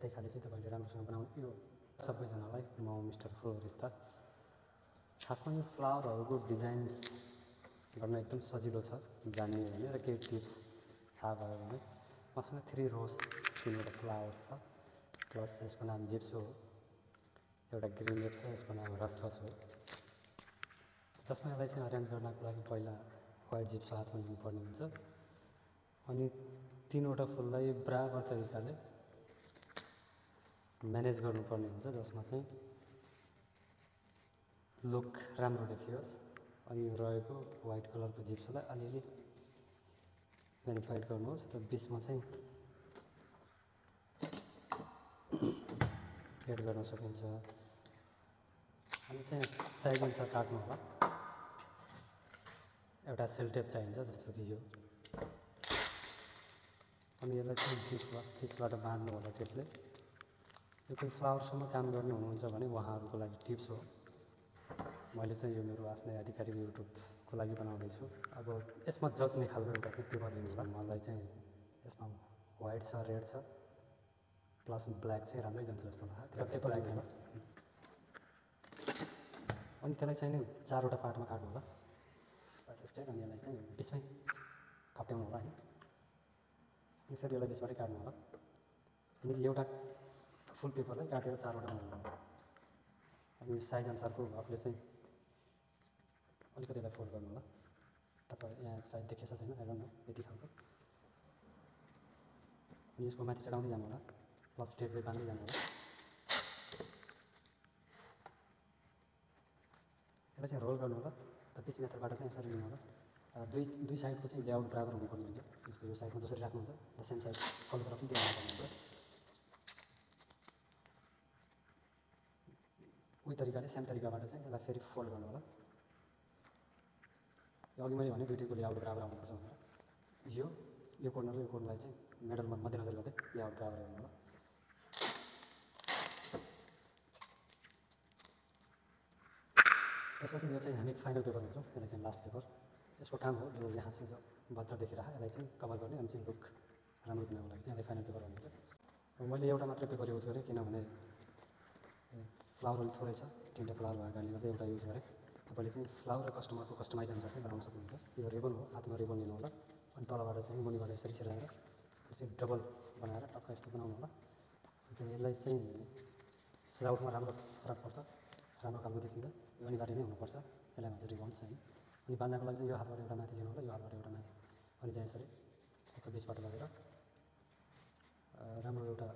यस्तै खाले चाहिँ तपाईँले राम्रोसँग बनाउनु। यो सबैजनालाई म मिस्टर फ्लोरिस्ता। खासमा यो फ्लावरहरूको डिजाइन्स गर्न एकदम सजिलो छ जान्ने हो भने, र केही टिप्स थाहा भयो भने। मसँग 3 रोज 3वटा फ्लावर्स छ, प्लस यसको नाम जिप्सो हो। एउटा ग्रिन लिफ छ, यसको नाम रसकस हो, जसमा यसलाई चाहिँ अरेन्ज गर्नको लागि पहिला व्हाइट जिप्सो हातमा लिनुपर्ने हुन्छ। अनि 3वटा फुललाई बराबर तरिकाले म्यानेज गर्नुपर्ने हुन्छ, जसमा चाहिँ लुक राम्रो देखियोस्। अनि रहेको व्हाइट कलरको जिप्सोलाई अलिअलि म्यानिफाइड गर्नुहोस् र बिचमा चाहिँ एड गर्न सकिन्छ। अनि चाहिँ साइज अनुसार काट्नु होला। एउटा सेल टेप चाहिन्छ जस्तो कि यो। अनि यसलाई चाहिँ बिचबाट बाँध्नु होला टेपले। यो कोही फ्लावरसम्म काम गर्ने हुनुहुन्छ भने उहाँहरूको लागि टिप्स हो। मैले चाहिँ यो मेरो आफ्नै आधिकारिक युट्युबको लागि बनाउँदैछु। अब यसमा जज्ने खालको एउटा चाहिँ पेपर लिन्छ। मलाई चाहिँ यसमा व्हाइट छ, रेड छ, प्लस ब्ल्याक चाहिँ राम्रै जान्छ जस्तो लाग्छ। त्यो पेपर आइकन अनि त्यसलाई चाहिँ नि 4वटा पार्टमा काट्नु होला। स्ट्रेट अनि यसलाई चाहिँ बिचमै खप्ट्याउनु होला है। अनि फेरि यसलाई बिचबाटै काट्नु होला। अनि एउटा फुल पेपरलाई काटेर 4वटा बनाउनु होला। अनि साइज अनुसारको हकले चाहिँ अलिकति यसलाई फोल्ड गर्नु होला। तपाईँ यहाँ साइज देखेछ छैन, आई डोन्ट नो, यति खालको। अनि यसको माथि चढाउँदै जानु होला, प्लस टेपले बाँध्दै जानु होला। यसलाई चाहिँ रोल गर्नु होला। र पिच मेथडबाट चाहिँ यसरी लिनु होला। दुई साइडको चाहिँ लेआउट बराबर हुनुपर्ने हुन्छ। जस्तो यो साइडमा जसरी राख्नुहुन्छ द सेम साइड अरू तरफ पनि दिनु पर्ने हुन्छ। उही तरिकाले सेम तरिकाबाट चाहिँ यसलाई फेरि फोल्ड गर्नु होला। यो अघि मैले भने दुईटैको लेआउट बराबर आउनुपर्छ भनेर। यो कोर्नर र यो कोर्नरलाई चाहिँ मेडलमा मध्यनजर गर्दै लेआउट बराबर गर्नु होला। त्यसपछि यो चाहिँ हामी फाइनल पेपर भन्छौँ। यसलाई चाहिँ लास्ट पेपर। यसको काम हो जो यहाँ चाहिँ जो भद्र देखिरह यसलाई चाहिँ कभर गर्ने, अनि चाहिँ लुक राम्रो बनाउनको लागि चाहिँ यसलाई फाइनल पेपर भनिन्छ। अब मैले एउटा मात्रै पेपर युज गरेँ किनभने फ्लावर अलिक थोरै छ, 3वटा फ्लावर भएको कारणले गर्दा एउटा युज गरेँ। तपाईँले चाहिँ फ्लावर र कस्टमरको कस्टमाइज अनुसार चाहिँ बनाउन सक्नुहुन्छ। यो रिबन हो, हातमा रिबन लिनु होला। अनि तलबाट चाहिँ मुनिबाट यसरी छिराएर यो चाहिँ डबल बनाएर टक्क यस्तो बनाउनु होला। चाहिँ यसलाई चाहिँ सजावटमा राम्रो फरक पर्छ, राम्रो खालको देखिन्छ। यो अनिवार्य नै हुनुपर्छ, यसलाई भन्छ रिबन चाहिँ। अनि बाँध्नको लागि चाहिँ यो हातबाट एउटा माथि लिनु होला, यो हातबाट एउटा माथि, अनि चाहिँ यसरी बिचबाट लगेर राम्रो एउटा